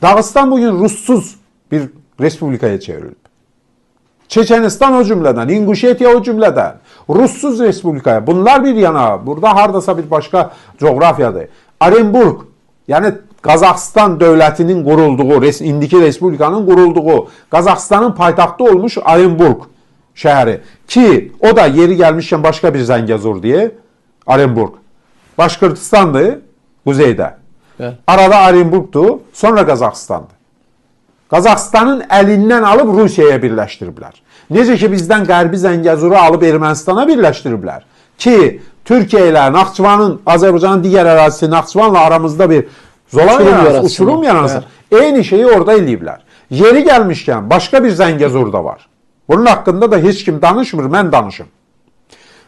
Dağıstan bugün Russuz bir respublikaya çevrildi. Çeçenistan o cümleden, İnguşetiya o cümleden, Russuz respublikaya. Bunlar bir yana, burada hardasa bir başka coğrafyadır. Orenburg, yani Qazaxıstan dövlətinin qurulduğu, indiki respublikanın qurulduğu, Qazaxıstanın paytaxtı olmuş Orenburg şəhəri. Ki o da yeri gəlmişkən başqa bir Zəngəzur deyə, Orenburg. Başqırtistandır, quzeydə. Evet. Arada Orenburgdur, sonra Qazaxıstandır. Qazaxıstanın əlindən alıb Rusiyaya birləşdiriblər. Necə ki bizdən Qərbi Zəngəzuru alıb Ermənistana birləşdiriblər. Ki Türkiyə ilə Naxçıvanın, Azərbaycanın digər ərazisi Naxçıvanla aramızda bir uçurum yaransın. Eyni şeyi orada eləyiblər. Yeri gəlmişkən başqa bir Zəngəzur da var. Bunun haqqında da heç kim danışmır, mən danışım.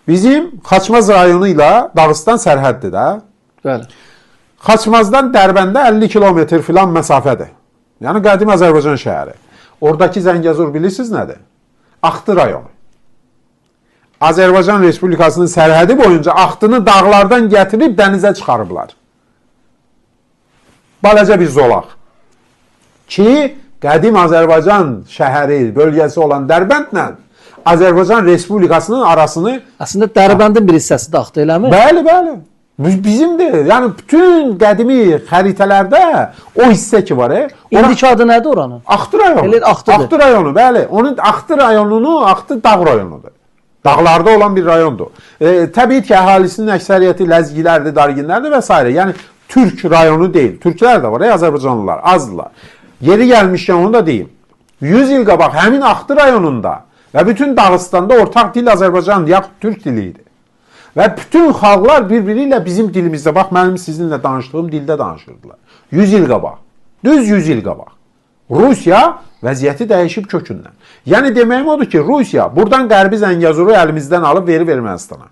Bizim Xaçmaz rayonu ilə Dağıstan sərhəddir də. Bəli. Xaçmazdan Dərbəndə 50 kilometr filan məsafədir. Yəni qədim Azərbaycan şəhəri. Oradakı Zəngəzur bilirsiniz nədir? Axtı rayonu. Azərbaycan Respublikasının sərhədi boyunca Axtını dağlardan gətirib dənizə çıxarıblar. Balaca bir zolaq. Ki qədim Azərbaycan şəhəri, bölgəsi olan Dərbəndlə Azərbaycan Respublikasının arasını... Aslında Dərbəndin bir hissəsi də Axtı, eləmi? Bəli, bəli. Bizimdir. Yəni bütün qədimi xəritələrdə o hissə ki var. İndiki adı nədir oranın? Axtı rayonu. Elə Axtıdır. Axtı rayonu, bəli. Onun Axtı rayonunu Axtı dağ rayonudur. Dağlarda olan bir rayondur. Təbii ki, əhalisinin əksəriyyəti ləzgilərdir, darginlərdir və s. Yəni Türk rayonu deyil. Türklər də var, Azərbaycanlılar, azdılar. Yeri gəlmişkən onu da deyim. 100 il qabaq həmin Axtı rayonunda və bütün Dağıstanda ortaq dil Azərbaycan, yaxud Türk dili idi. Və bütün xalqlar bir-biri ilə bizim dilimizdə, bax mənim sizinlə danışdığım dildə danışırdılar. 100 il qabaq, düz 100 il qabaq. Rusiya vəziyyəti dəyişib kökündən. Yəni deməyim odur ki, Rusiya buradan Qərbi Zəngəzuru əlimizdən alıb verir Ermənistana.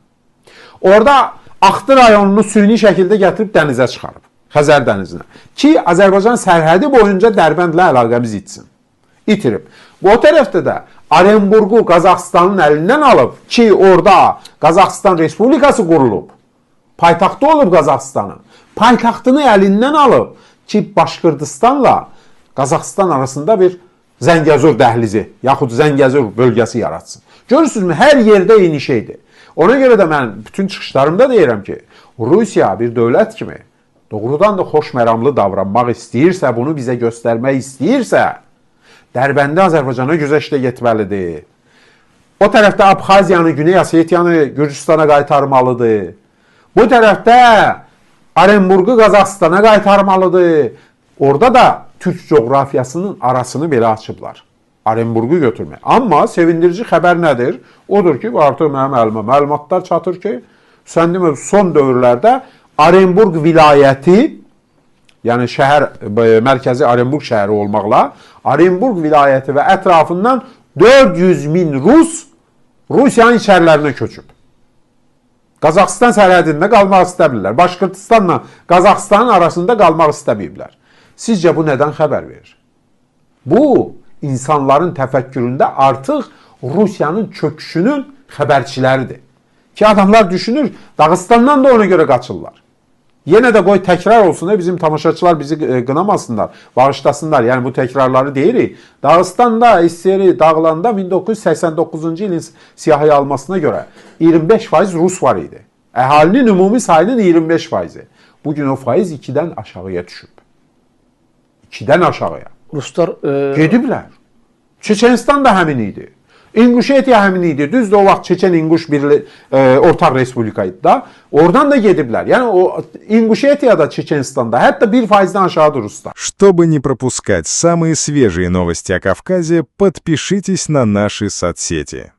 Orada Axtı rayonunu süni şəkildə gətirib dənizə çıxarıb, Xəzər dənizinə. Ki, Azərbaycan sərhədi boyunca Dərbəndlə əlaqəmiz itsin. İtirib. O tərəfdə də Orenburgu Qazaxıstanın əlindən alıb ki, orada Qazaxıstan Respublikası qurulub. Paytaxtı olub Qazaxıstanın. Paytaxtını əlindən alıb ki, Başqırtistanla Qazaxıstan arasında bir Zəngəzur dəhlizi, yaxud Zəngəzur bölgəsi yaratsın. Görürsünüzmü? Hər yerdə eyni şeydir. Ona görə də mən bütün çıxışlarımda deyirəm ki, Rusiya bir dövlət kimi doğrudan da xoşməramlı davranmaq istəyirsə, bunu bizə göstərmək istəyirsə, Dərbəndə Azərbaycana güzəştə getməlidir. O tərəfdə Abxaziyanı, Güney Osetiyanı Gürcüstana qaytarmalıdır. Bu tərəfdə Orenburgu Qazaxıstana qaytarmalıdır. Orada da Türk coğrafiyasının arasını belə açıblar. Orenburgu götürmək. Amma sevindirici xəbər nədir? Odur ki, artıq mənim əlimə məlumatlar çatır ki, sən demə, son dövrlərdə Orenburg vilayəti, yəni şəhər, mərkəzi Orenburg şəhəri olmaqla, Orenburg vilayəti və ətrafından 400 min Rus Rusiyanın içərilərinə köçüb. Qazaxıstan sərhədində qalmaq istəmirlər. Başqırtistanla Qazaxıstanın arasında qalmaq istəməyiblər. Sizcə bu nədən xəbər verir? Bu, insanların təfəkküründə artıq Rusiyanın çöküşünün xəbərçiləridir. Ki, adamlar düşünür, Dağıstandan da ona görə qaçırlar. Yenə də qoy təkrar olsun, bizim tamaşaçılar bizi qınamasınlar, bağışlasınlar. Yəni bu təkrarları deyirik. Dağıstanda, SSR dağılanda 1989-cu ilin siyahıya almasına görə 25% Rus var idi. Əhalinin ümumi sayının 25%. Bugün o faiz 2-dən aşağıya düşüb. 2-dən aşağıya. Ruslar... Gediblər. Çeçenistan da həmin idi. İnguşetiya həmin idi. Düzdür, o vaxt Çeçen-İnguş bir ortaq respublikaydı da. Oradan da gediblər. Yəni o İnguşetiyada, Çeçenistan'da hətta 1%-dən aşağıdır Ruslar. Чтобы не пропускать самые свежие новости о Кавказе, подпишитесь на наши соцсети.